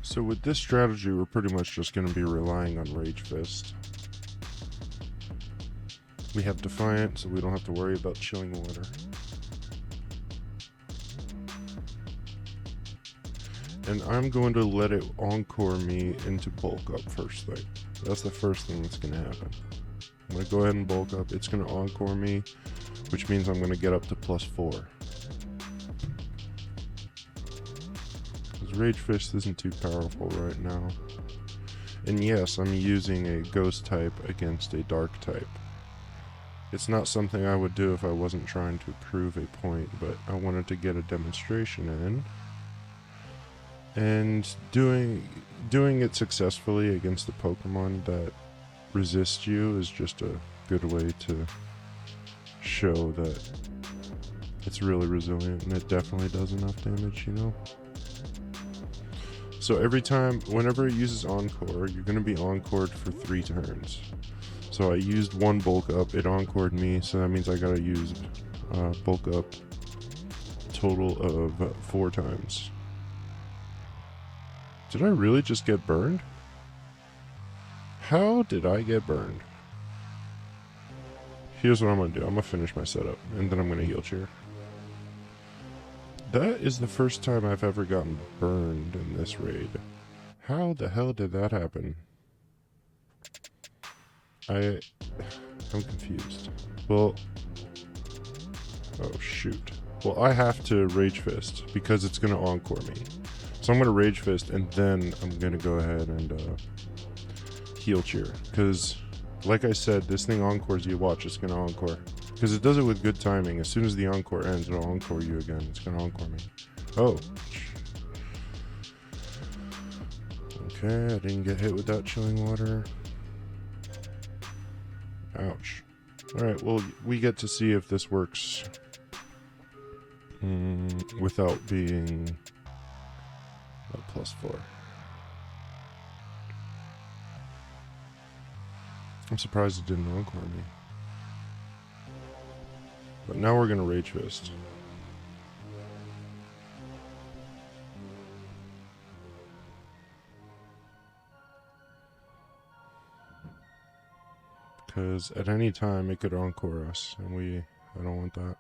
So with this strategy, we're pretty much just going to be relying on Rage Fist. We have Defiant, so we don't have to worry about Chilling Water. And I'm going to let it Encore me into Bulk Up first thing. That's the first thing that's going to happen. I'm going to go ahead and Bulk Up. It's going to Encore me, which means I'm going to get up to +4. Rage Fist isn't too powerful right now. And yes, I'm using a Ghost type against a Dark type. It's not something I would do if I wasn't trying to prove a point, but I wanted to get a demonstration in. And doing it successfully against a Pokemon that resists you is just a good way to show that it's really resilient, and it definitely does enough damage, you know? So every time, whenever it uses Encore, you're going to be Encored for 3 turns. So I used 1 Bulk Up, it Encored me, so that means I gotta use Bulk Up a total of 4 times. Did I really just get burned? How did I get burned? Here's what I'm going to do. I'm going to finish my setup, and then I'm going to Heal Cheer. That is the first time I've ever gotten burned in this raid. How the hell did that happen? I'm confused. Well... Oh, shoot. Well, I have to Rage Fist, because it's going to Encore me. So I'm going to Rage Fist, and then I'm going to go ahead and Heal Cheer. Because, like I said, this thing Encores you. Watch, it's going to Encore. Because it does it with good timing. As soon as the Encore ends, it'll Encore you again. It's going to Encore me. Oh. Okay, I didn't get hit with that Chilling Water. Ouch. Alright, well, we get to see if this works without being a +4. I'm surprised it didn't Encore me. But now we're going to Rage Fist. Because at any time it could Encore us, and I don't want that.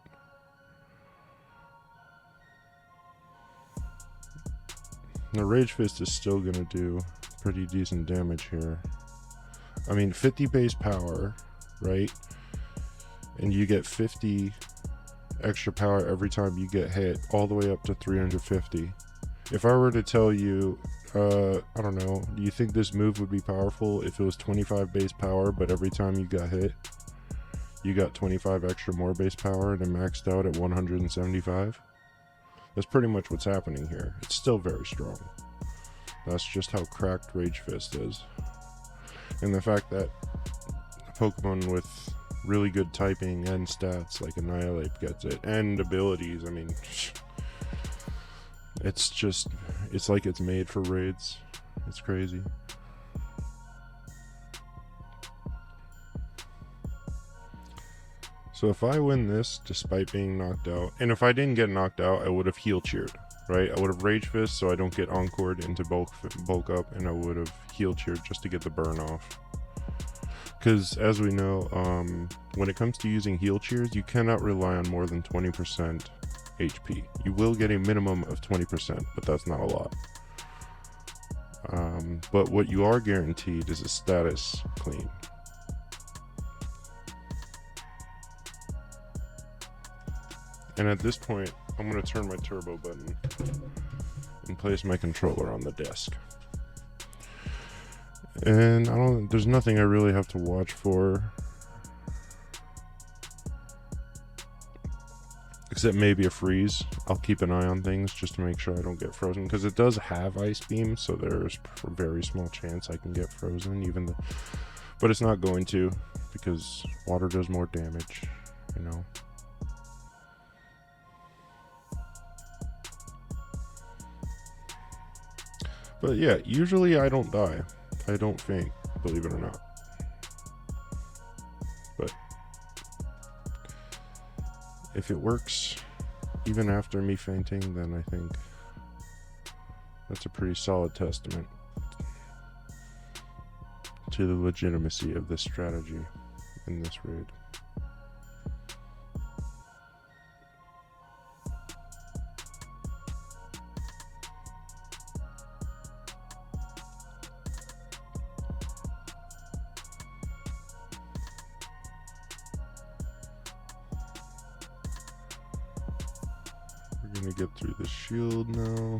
The Rage Fist is still going to do pretty decent damage here. I mean, 50 base power, right? And you get 50 extra power every time you get hit, all the way up to 350. If I were to tell you, I don't know, do you think this move would be powerful if it was 25 base power, but every time you got hit, you got 25 extra more base power and it maxed out at 175? That's pretty much what's happening here. It's still very strong. That's just how cracked Rage Fist is. And the fact that a Pokemon with really good typing and stats like Annihilape gets it, and abilities, I mean, it's like it's made for raids. It's crazy. So if I win this despite being knocked out, and if I didn't get knocked out, I would have Heal Cheered, right? I would have Rage Fist so I don't get Encored into bulk up, and I would have Heal Cheered just to get the burn off. Because as we know, when it comes to using Heal Cheers, you cannot rely on more than 20% HP. You will get a minimum of 20%, but that's not a lot. But what you are guaranteed is a status clean. And at this point, I'm going to turn my turbo button and place my controller on the desk. And there's nothing I really have to watch for. Except maybe a freeze. I'll keep an eye on things just to make sure I don't get frozen. Because it does have Ice Beam, so there's a very small chance I can get frozen. But it's not going to, because water does more damage, you know. But yeah, usually I don't die. I don't faint, believe it or not. But if it works even after me fainting, then I think That's a pretty solid testament to the legitimacy of this strategy in this raid. We're gonna get through the shield now.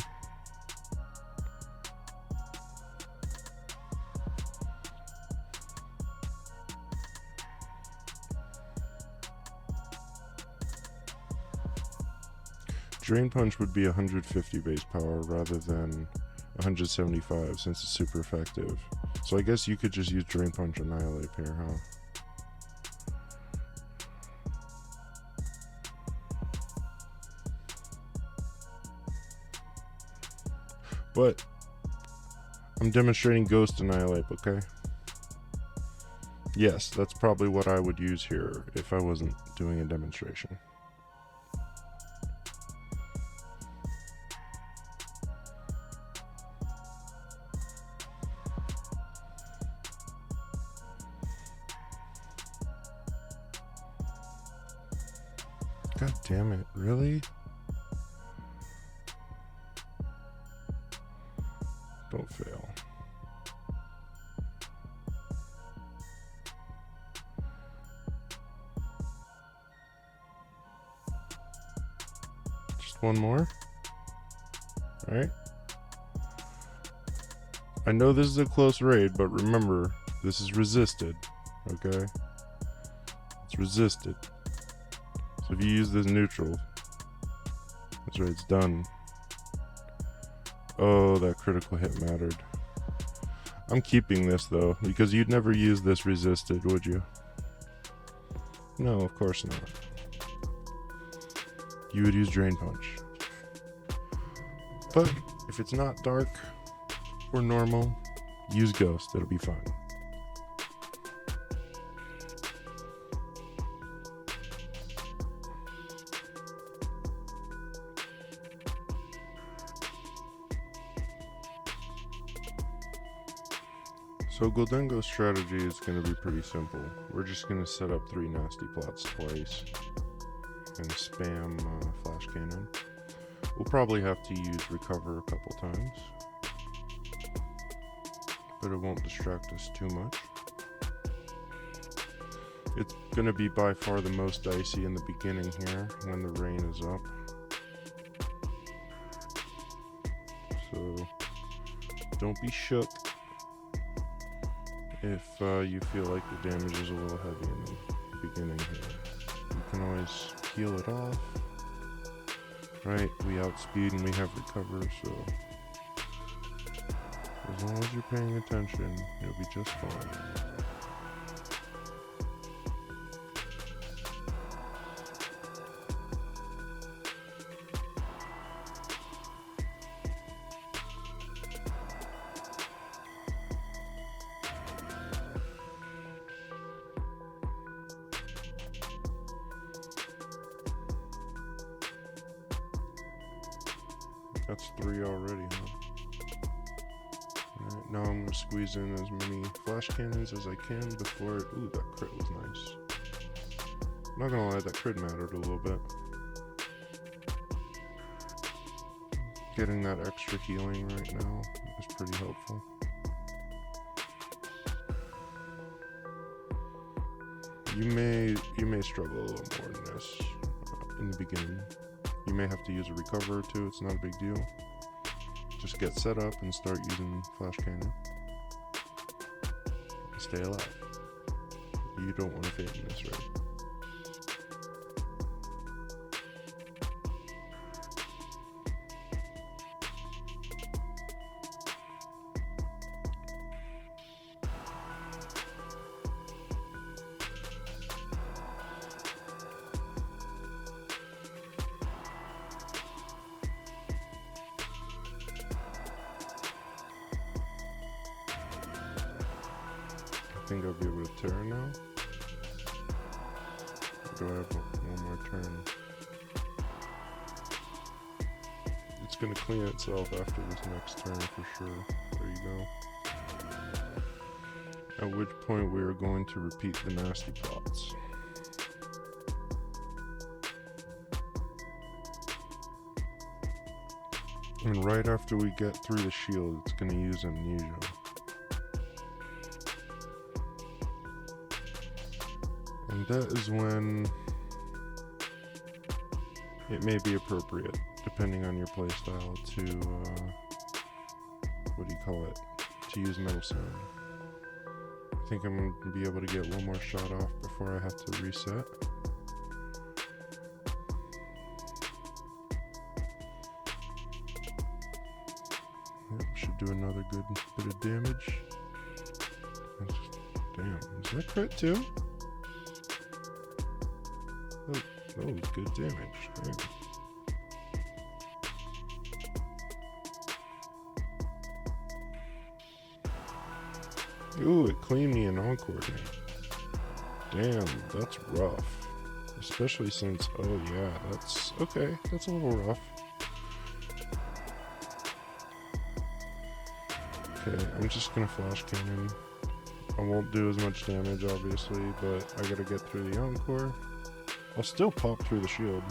Drain Punch would be 150 base power rather than 175 since it's super effective. So I guess you could just use Drain Punch Annihilape here, huh? But I'm demonstrating Ghost Annihilape, okay? Yes, that's probably what I would use here if I wasn't doing a demonstration. God damn it, really? Don't fail. Just one more? Alright. I know this is a close raid, but remember, this is resisted, okay? It's resisted. So if you use this neutral, that's right, it's done. Oh, that critical hit mattered. I'm keeping this though, because you'd never use this resisted, would you? No, of course not. You would use Drain Punch. But if it's not dark or normal, use Ghost, it'll be fine. So Gholdengo's strategy is going to be pretty simple. We're just going to set up 3 nasty plots twice and spam Flash Cannon. We'll probably have to use Recover a couple times, but it won't distract us too much. It's going to be by far the most dicey in the beginning here when the rain is up. So don't be shook if you feel like the damage is a little heavy in the beginning here. You can always heal it off. Right, we outspeed and we have Recover, so as long as you're paying attention, you'll be just fine. That's 3 already, huh? Alright, now I'm going to squeeze in as many Flash Cannons as I can before it... Ooh, that crit was nice. I'm not going to lie, that crit mattered a little bit. Getting that extra healing right now is pretty helpful. You may struggle a little more in this in the beginning. You may have to use a Recover or 2, it's not a big deal. Just get set up and start using Flash Cannon. And stay alive. You don't want to faint in this raid. I think I'll be able to Tera now. Or do I have one more turn? It's going to clean itself after this next turn for sure. There you go. At which point we are going to repeat the nasty plots. And right after we get through the shield, it's going to use Amnesia. And that is when it may be appropriate, depending on your playstyle, to, to use Metal Sound. I think I'm going to be able to get one more shot off before I have to reset. Yep, should do another good bit of damage. Damn, is that crit too? Oh, that was good damage. Damn. Ooh, it cleaned me in Encore. Damn, that's rough. Especially since, oh yeah, that's, okay, that's a little rough. Okay, I'm just gonna Flash Cannon. I won't do as much damage, obviously, but I gotta get through the Encore. I'll still pop through the shield.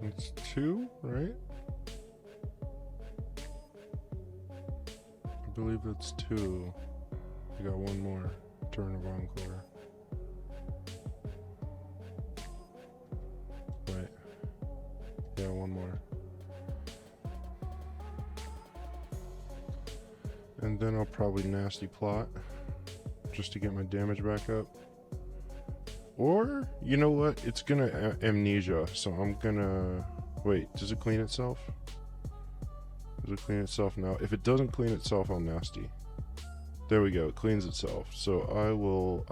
It's 2, right? I believe it's 2. I got one more turn of Encore. Right. Yeah, one more. And then I'll probably nasty plot just to get my damage back up. Or, you know what? It's gonna Amnesia, so I'm gonna... Wait, does it clean itself? Does it clean itself now? If it doesn't clean itself, I'll nasty. There we go, it cleans itself. So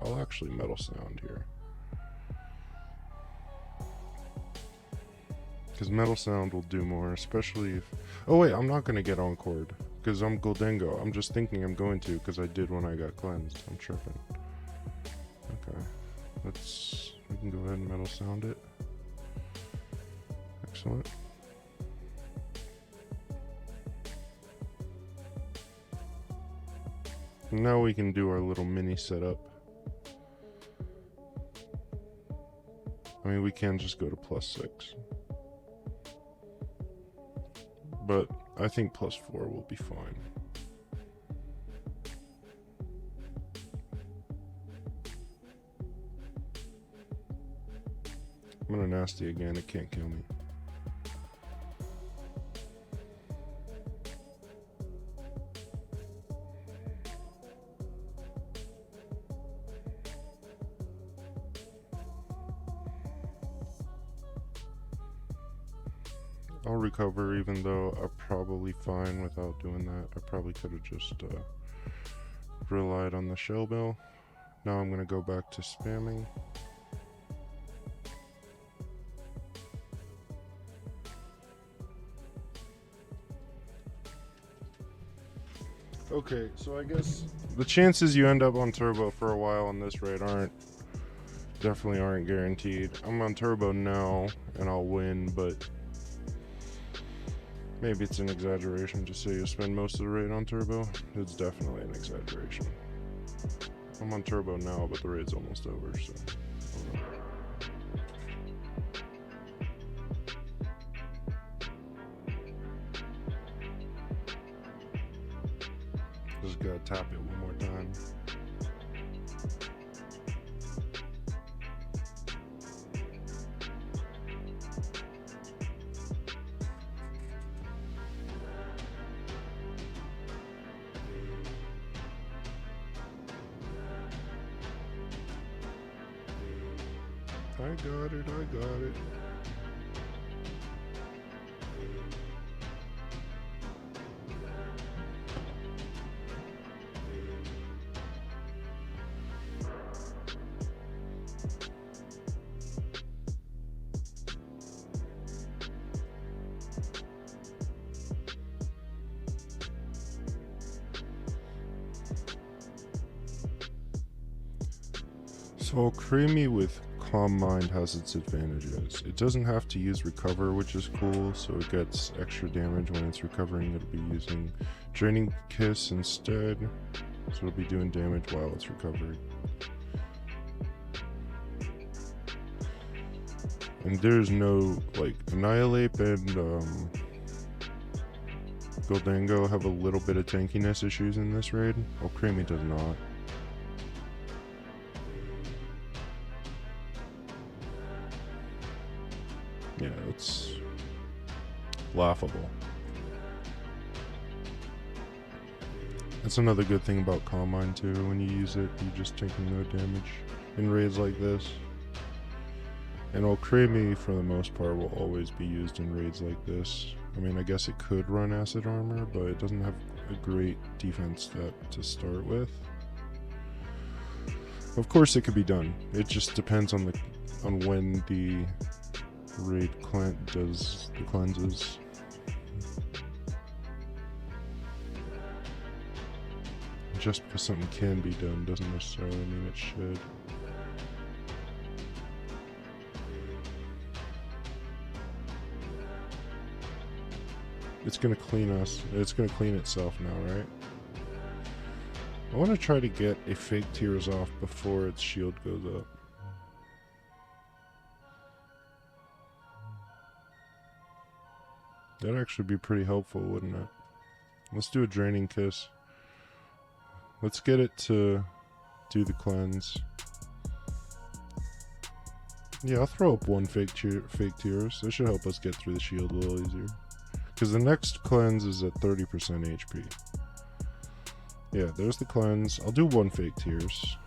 I'll actually Metal Sound here. Because Metal Sound will do more, especially if... Oh wait, I'm not gonna get Encored, because I'm Gholdengo. I'm just thinking I'm going to, because I did when I got cleansed. I'm tripping. Okay. We can go ahead and Metal Sound it. Excellent. Now we can do our little mini setup. I mean, we can just go to +6. But I think +4 will be fine. I'm gonna nasty again, it can't kill me. I'll recover, even though I'm probably fine without doing that. I probably could have just relied on the Shell Bell. Now I'm gonna go back to spamming. Okay, so I guess the chances you end up on turbo for a while on this raid definitely aren't guaranteed. I'm on turbo now and I'll win, but maybe it's an exaggeration to say you spend most of the raid on turbo. It's definitely an exaggeration. I'm on turbo now, but the raid's almost over, so I don't know. Just gotta tap it one more time. I got it. So Alcremie with Calm Mind has its advantages. It doesn't have to use Recover, which is cool, so it gets extra damage when it's recovering. It'll be using Draining Kiss instead, so it'll be doing damage while it's recovering. And there's no, like, Annihilape and Gholdengo have a little bit of tankiness issues in this raid. Alcremie does not. Yeah, it's laughable. That's another good thing about Calm Mind too. When you use it, you're just taking no damage in raids like this. And Alcremie, for the most part, will always be used in raids like this. I mean, I guess it could run Acid Armor, but it doesn't have a great defense stat to start with. Of course, it could be done. It just depends on when the raid does the cleanses. Just because something can be done doesn't necessarily mean it should. It's gonna clean us. It's gonna clean itself now, right? I want to try to get a fake tears off before its shield goes up. That'd actually be pretty helpful, wouldn't it? Let's do a Draining Kiss. Let's get it to do the cleanse. Yeah, I'll throw up one fake tears. That should help us get through the shield a little easier. Because the next cleanse is at 30% HP. Yeah, there's the cleanse. I'll do one fake tears.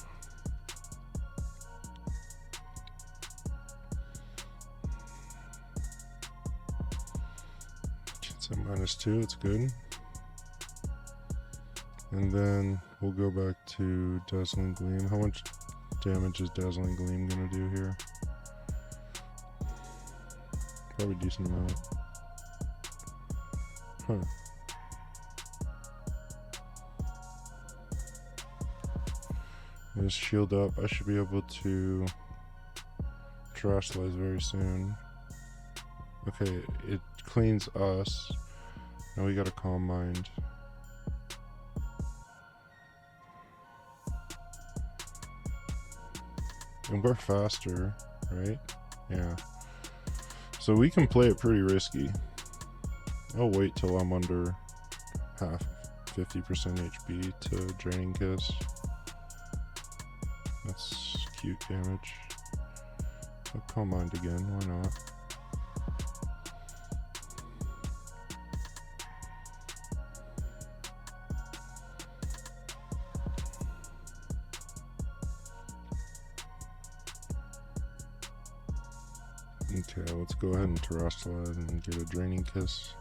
It's at -2, it's good. And then we'll go back to Dazzling Gleam. How much damage is Dazzling Gleam gonna do here? Probably a decent amount. Huh. Just shield up. I should be able to Terastallize very soon. Okay, it cleans us. Now we got a Calm Mind. And we're faster, right? Yeah. So we can play it pretty risky. I'll wait till I'm under half 50% HP to Draining Kiss. That's cute damage. I'll Calm Mind again, why not? Okay, let's go ahead and Terastallize and get a Draining Kiss.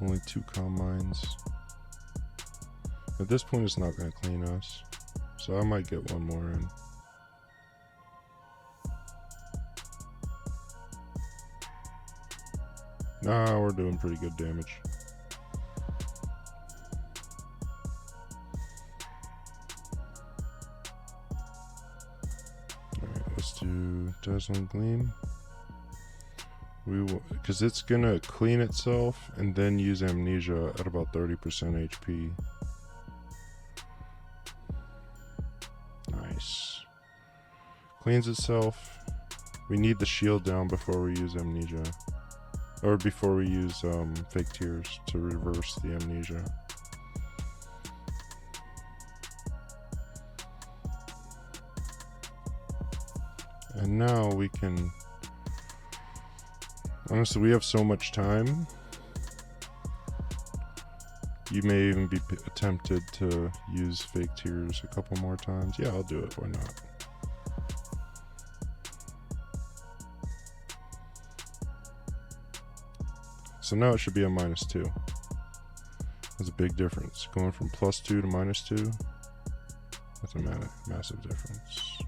Only 2 Calm Minds. At this point, it's not going to clean us, so I might get one more in. Nah, we're doing pretty good damage. Alright, let's do Dazzling Gleam. We will, because it's gonna clean itself and then use Amnesia at about 30% HP. Nice. Cleans itself. We need the shield down before we use Amnesia. Or before we use Fake Tears to reverse the Amnesia. And now we can... Honestly, we have so much time. You may even be tempted to use Fake Tears a couple more times. Yeah, I'll do it. Why not? So now it should be a -2. That's a big difference. Going from +2 to -2. That's a massive difference.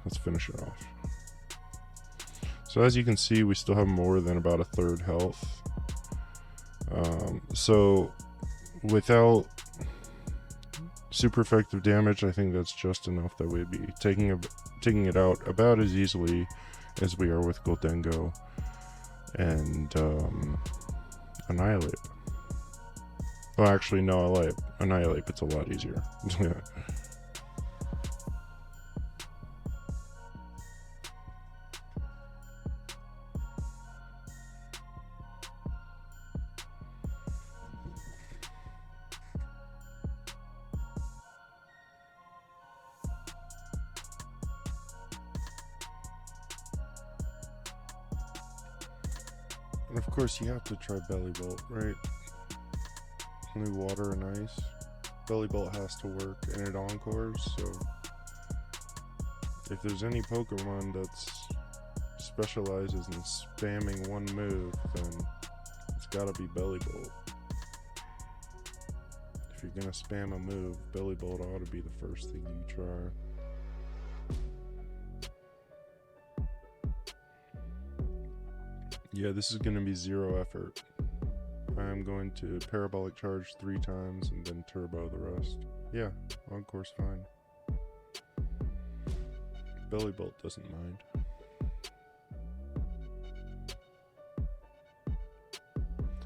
Let's finish it off. So as you can see, we still have more than about a third health. So without super effective damage, I think that's just enough that we'd be taking it out about as easily as we are with Gholdengo and Annihilape. Oh, actually, no, Annihilape, it's a lot easier. And of course, you have to try Bellibolt, right? Only water and ice. Bellibolt has to work, and it encores, so if there's any Pokemon that's specializes in spamming one move, then it's gotta be Bellibolt. If you're gonna spam a move, Bellibolt ought to be the first thing you try. Yeah, this is gonna be zero effort. I'm going to Parabolic Charge 3 times and then Turbo the rest. Yeah, Encore's fine. Bellibolt doesn't mind.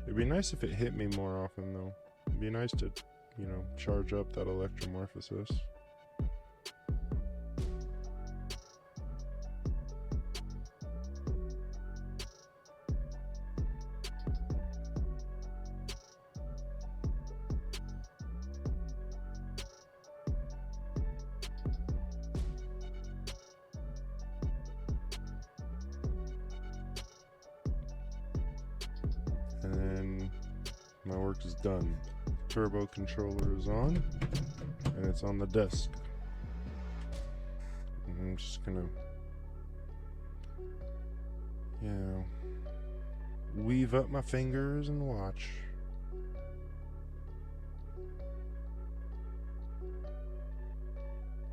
It'd be nice if it hit me more often though. It'd be nice to, you know, charge up that Electromorphosis. And then my work is done. Turbo controller is on, and it's on the desk. And I'm just gonna, you know, weave up my fingers and watch.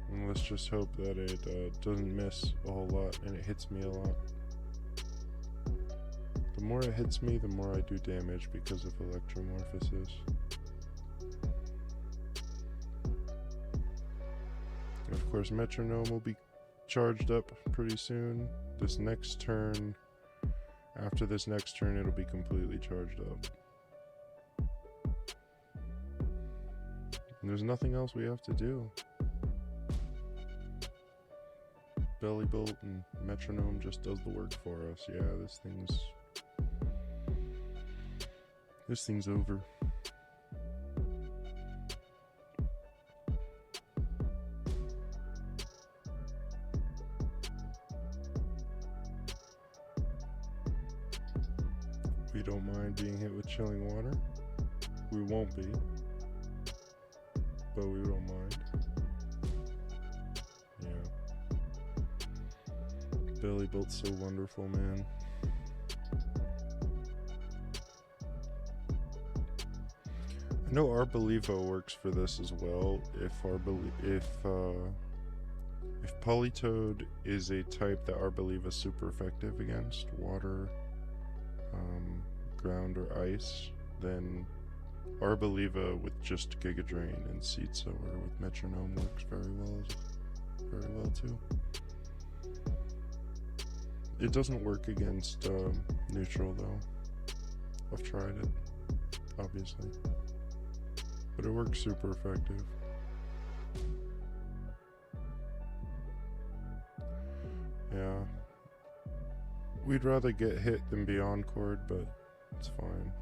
And let's just hope that it doesn't miss a whole lot and it hits me a lot. The more it hits me, the more I do damage because of Electromorphosis. And of course, Metronome will be charged up pretty soon. This next turn, after this next turn, it'll be completely charged up. And there's nothing else we have to do. Bellibolt and Metronome just does the work for us. Yeah, this thing's over. We don't mind being hit with chilling water. We won't be, but we don't mind. Yeah. Bellibolt's so wonderful, man. I know Arbolivo works for this as well. If Politoed is a type that Arbolivo is super effective against, water, ground, or ice, then Arbolivo with just Giga Drain and Seed Sower with Metronome works very well too. It doesn't work against neutral though. I've tried it, obviously. But it works super effective. Yeah. We'd rather get hit than be encored, but it's fine.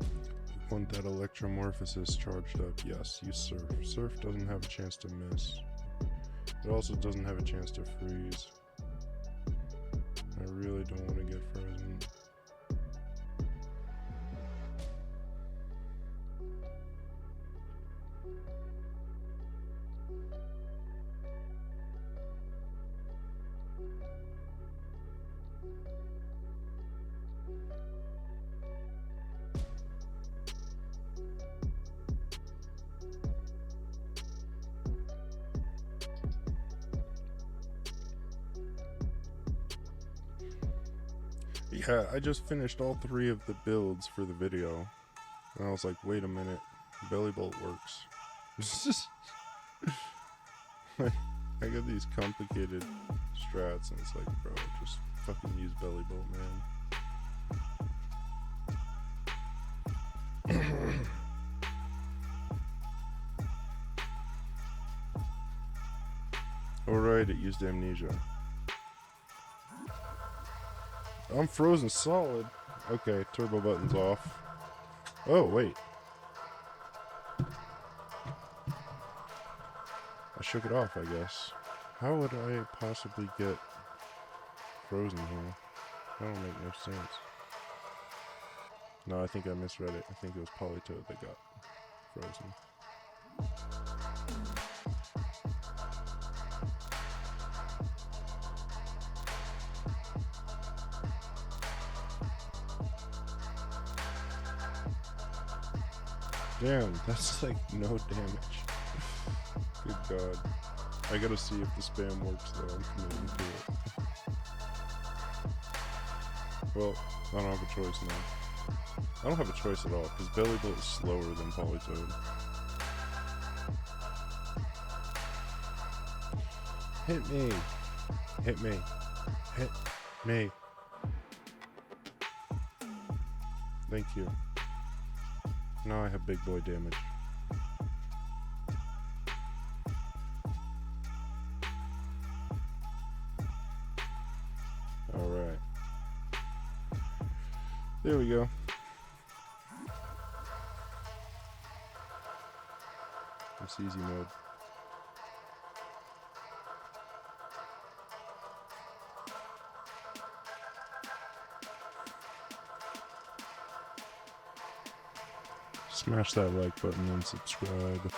You want that Electromorphosis charged up? Yes, use Surf. Surf doesn't have a chance to miss. It also doesn't have a chance to freeze. I really don't want to get frozen. Yeah, I just finished all 3 of the builds for the video. And I was like, wait a minute, Bellibolt works. I got these complicated strats, and it's like, bro, just fucking use Bellibolt, man. Alright, it used amnesia. I'm frozen solid. Okay, turbo button's off. Oh, wait. I shook it off, I guess. How would I possibly get frozen here? That don't make no sense. No, I think I misread it. I think it was Politoed that got frozen. Damn, that's like no damage. Good God. I gotta see if the spam works though. I'm committing to it. Well, I don't have a choice now. I don't have a choice at all, because Bellibolt is slower than Politoed. Hit me! Hit me! Hit me! Thank you. Now I have big boy damage. Alright. There we go. It's easy mode. Smash that like button and subscribe.